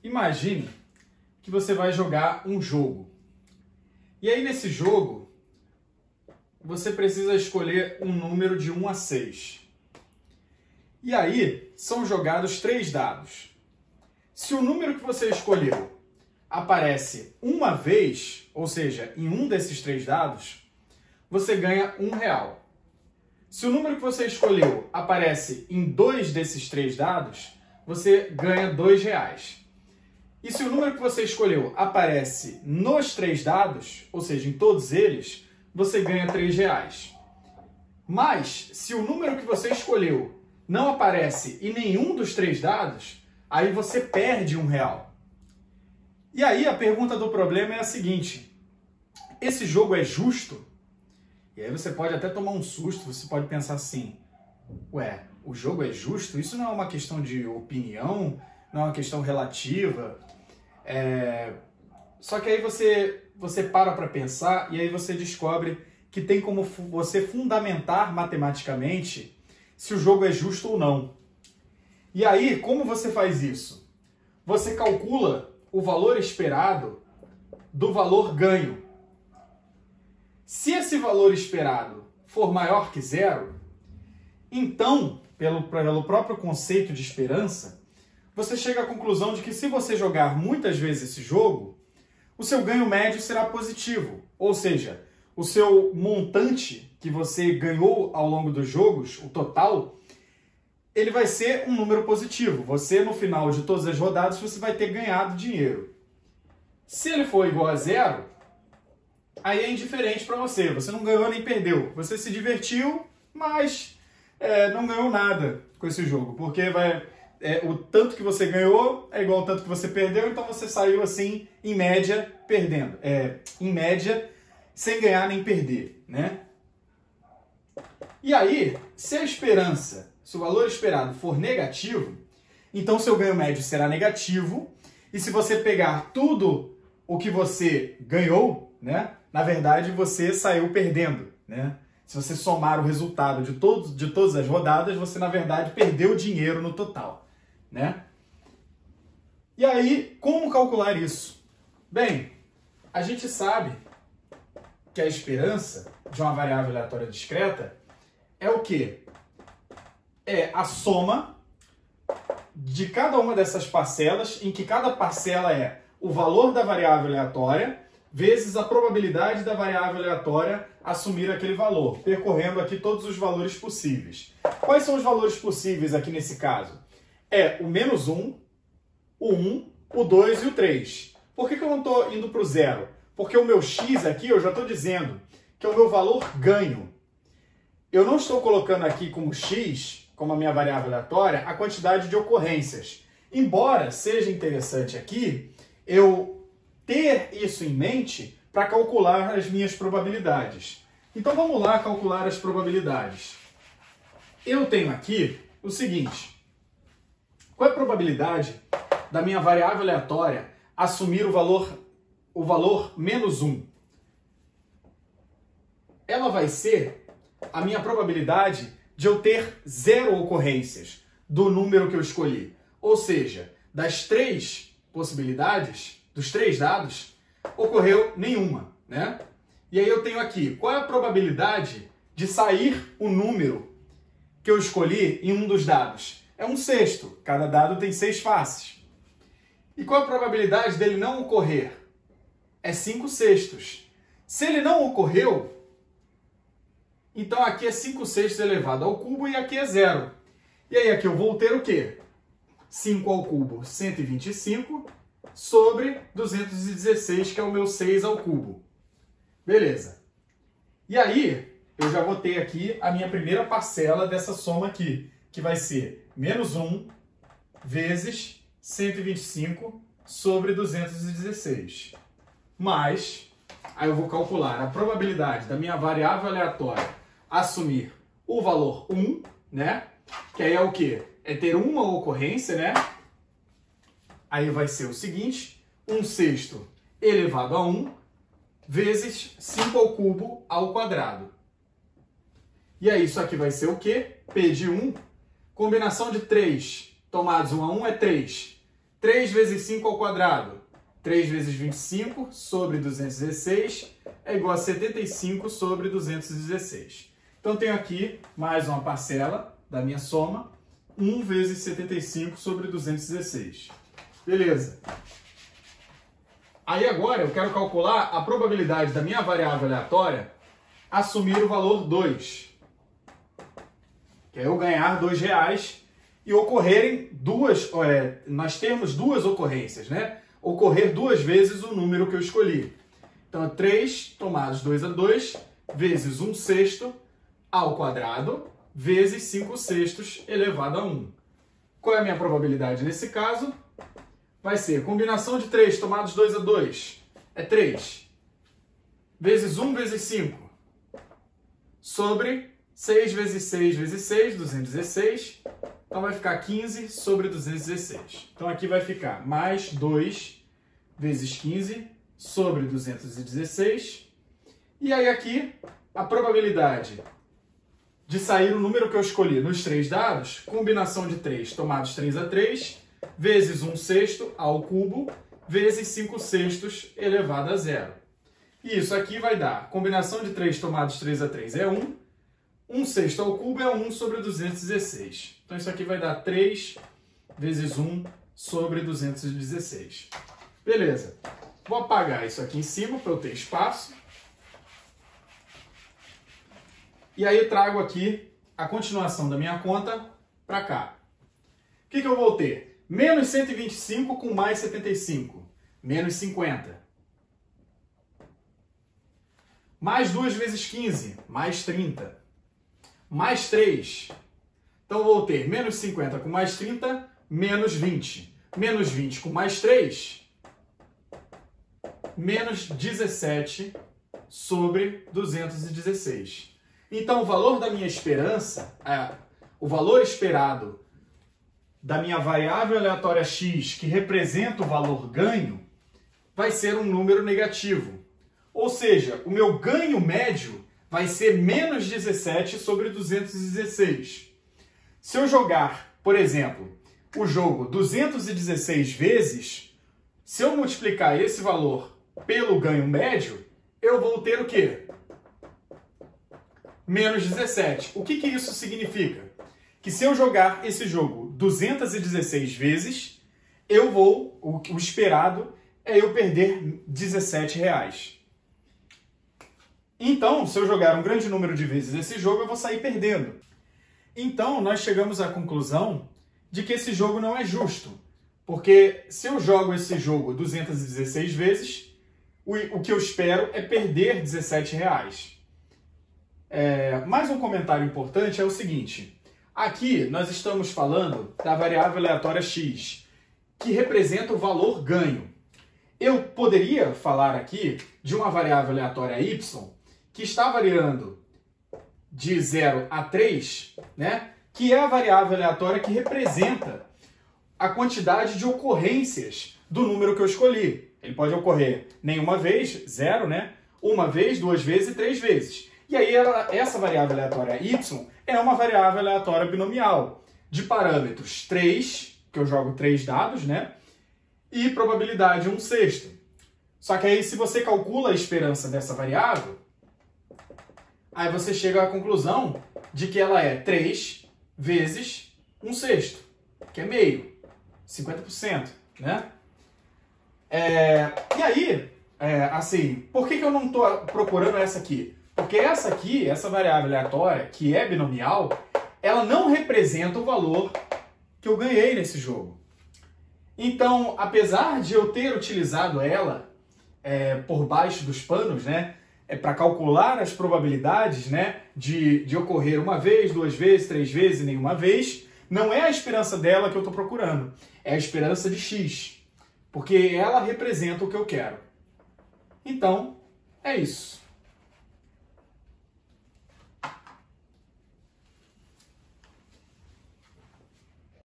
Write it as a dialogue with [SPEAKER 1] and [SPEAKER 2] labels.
[SPEAKER 1] imagine que você vai jogar um jogo. E aí nesse jogo, você precisa escolher um número de 1 a 6. E aí são jogados 3 dados. Se o número que você escolheu aparece uma vez, ou seja, em um desses 3 dados, você ganha R$1. Se o número que você escolheu aparece em 2 desses 3 dados, você ganha R$2. E se o número que você escolheu aparece nos 3 dados, ou seja, em todos eles, você ganha R$3. Mas, se o número que você escolheu não aparece em nenhum dos 3 dados, aí você perde R$1. E aí a pergunta do problema é a seguinte: esse jogo é justo? E aí você pode até tomar um susto, você pode pensar assim, ué, o jogo é justo? Isso não é uma questão de opinião, não é uma questão relativa. Só que aí você para pensar e aí você descobre que tem como você fundamentar matematicamente se o jogo é justo ou não. E aí, como você faz isso? Você calcula o valor esperado do valor ganho. Se esse valor esperado for maior que 0, então, pelo próprio conceito de esperança, você chega à conclusão de que se você jogar muitas vezes esse jogo, o seu ganho médio será positivo. Ou seja, o seu montante que você ganhou ao longo dos jogos, o total, ele vai ser um número positivo. Você, no final de todas as rodadas, você vai ter ganhado dinheiro. Se ele for igual a 0, aí é indiferente para você. Você não ganhou nem perdeu. Você se divertiu, mas não ganhou nada com esse jogo. Porque o tanto que você ganhou é igual ao tanto que você perdeu, então você saiu assim, em média, perdendo. Em média, sem ganhar nem perder, né? E aí, se o valor esperado for negativo, então seu ganho médio será negativo. E se você pegar tudo o que você ganhou, né, na verdade você saiu perdendo, né? Se você somar o resultado de todas as rodadas, você na verdade perdeu dinheiro no total, né? E aí, como calcular isso? Bem, a gente sabe que a esperança de uma variável aleatória discreta é o quê? É a soma de cada uma dessas parcelas, em que cada parcela é o valor da variável aleatória vezes a probabilidade da variável aleatória assumir aquele valor, percorrendo aqui todos os valores possíveis. Quais são os valores possíveis aqui nesse caso? É o -1, o 1, o 2 e o 3. Por que eu não estou indo para o 0? Porque o meu x aqui, eu já estou dizendo que é o meu valor ganho. Eu não estou colocando aqui como x, como a minha variável aleatória, a quantidade de ocorrências. Embora seja interessante aqui eu ter isso em mente para calcular as minhas probabilidades. Então vamos lá calcular as probabilidades. Eu tenho aqui o seguinte: qual é a probabilidade da minha variável aleatória assumir o valor -1? Ela vai ser a minha probabilidade de eu ter 0 ocorrências do número que eu escolhi. Ou seja, das 3 possibilidades, dos 3 dados, ocorreu nenhuma, né? E aí eu tenho aqui, qual é a probabilidade de sair o número que eu escolhi em um dos dados? É 1/6. Cada dado tem 6 faces. E qual é a probabilidade dele não ocorrer? É 5/6. Se ele não ocorreu, então aqui é 5/6 elevado ao cubo e aqui é 0. E aí aqui eu vou ter o quê? 5 ao cubo, 125, sobre 216, que é o meu 6 ao cubo. Beleza. E aí, eu já vou ter aqui a minha primeira parcela dessa soma aqui, que vai ser -1 vezes 125 sobre 216. Mais, aí eu vou calcular a probabilidade da minha variável aleatória assumir o valor 1, né? Que aí é o quê? É ter uma ocorrência, né? Aí vai ser o seguinte: 1/6 elevado a 1 vezes 5 ao cubo ao quadrado. E aí isso aqui vai ser o quê? P de 1. Combinação de 3 tomados 1 a 1 é 3. 3 vezes 5 ao quadrado. 3 vezes 25 sobre 216 é igual a 75 sobre 216. Então, tenho aqui mais uma parcela da minha soma, 1 vezes 75 sobre 216. Beleza. Aí agora eu quero calcular a probabilidade da minha variável aleatória assumir o valor 2. Que é eu ganhar R$2 e ocorrerem nós temos duas ocorrências, né? Ocorrer 2 vezes o número que eu escolhi. Então, 3 tomados 2 a 2 vezes 1/6 ao quadrado vezes 5/6 elevado a 1. Qual é a minha probabilidade nesse caso? Vai ser combinação de 3 tomados 2 a 2 é 3 vezes 1 vezes 5 sobre 6 vezes 6 vezes 6, 216. Então vai ficar 15 sobre 216. Então aqui vai ficar mais 2 vezes 15 sobre 216. E aí aqui a probabilidade de sair o número que eu escolhi nos 3 dados, combinação de 3 tomados 3 a 3, vezes 1/6 ao cubo, vezes 5/6 elevado a 0. E isso aqui vai dar, combinação de 3 tomados 3 a 3 é 1, 1/6 ao cubo é 1 sobre 216. Então isso aqui vai dar 3 vezes 1 sobre 216. Beleza. Vou apagar isso aqui em cima para eu ter espaço. E aí eu trago aqui a continuação da minha conta para cá. O que eu vou ter? Menos 125 com mais 75. Menos 50. Mais 2 vezes 15. Mais 30. Mais 3. Então eu vou ter menos 50 com mais 30. Menos 20. Menos 20 com mais 3. Menos 17 sobre 216. Então, o valor da minha esperança, o valor esperado da minha variável aleatória x, que representa o valor ganho, vai ser um número negativo. Ou seja, o meu ganho médio vai ser menos 17 sobre 216. Se eu jogar, por exemplo, o jogo 216 vezes, se eu multiplicar esse valor pelo ganho médio, eu vou ter o quê? Menos 17. O que isso significa? Que se eu jogar esse jogo 216 vezes, o esperado é eu perder R$17. Então, se eu jogar um grande número de vezes esse jogo, eu vou sair perdendo. Então, nós chegamos à conclusão de que esse jogo não é justo. Porque se eu jogo esse jogo 216 vezes, o que eu espero é perder R$17. Mais um comentário importante é o seguinte. Aqui nós estamos falando da variável aleatória x, que representa o valor ganho. Eu poderia falar aqui de uma variável aleatória y, que está variando de 0 a 3, né? Que é a variável aleatória que representa a quantidade de ocorrências do número que eu escolhi. Ele pode ocorrer nenhuma vez, 0, né? Uma vez, 2 vezes e 3 vezes. E aí essa variável aleatória y é uma variável aleatória binomial de parâmetros 3, que eu jogo 3 dados, né? E probabilidade 1/6. Só que aí se você calcula a esperança dessa variável, aí você chega à conclusão de que ela é 3 vezes 1/6, que é meio, 50%, né? E aí, assim, por que eu não estou procurando essa aqui? Porque essa aqui, essa variável aleatória, que é binomial, ela não representa o valor que eu ganhei nesse jogo. Então, apesar de eu ter utilizado ela por baixo dos panos, né, para calcular as probabilidades, né, de ocorrer uma vez, 2 vezes, 3 vezes e nenhuma vez, não é a esperança dela que eu estou procurando, é a esperança de x, porque ela representa o que eu quero. Então, é isso.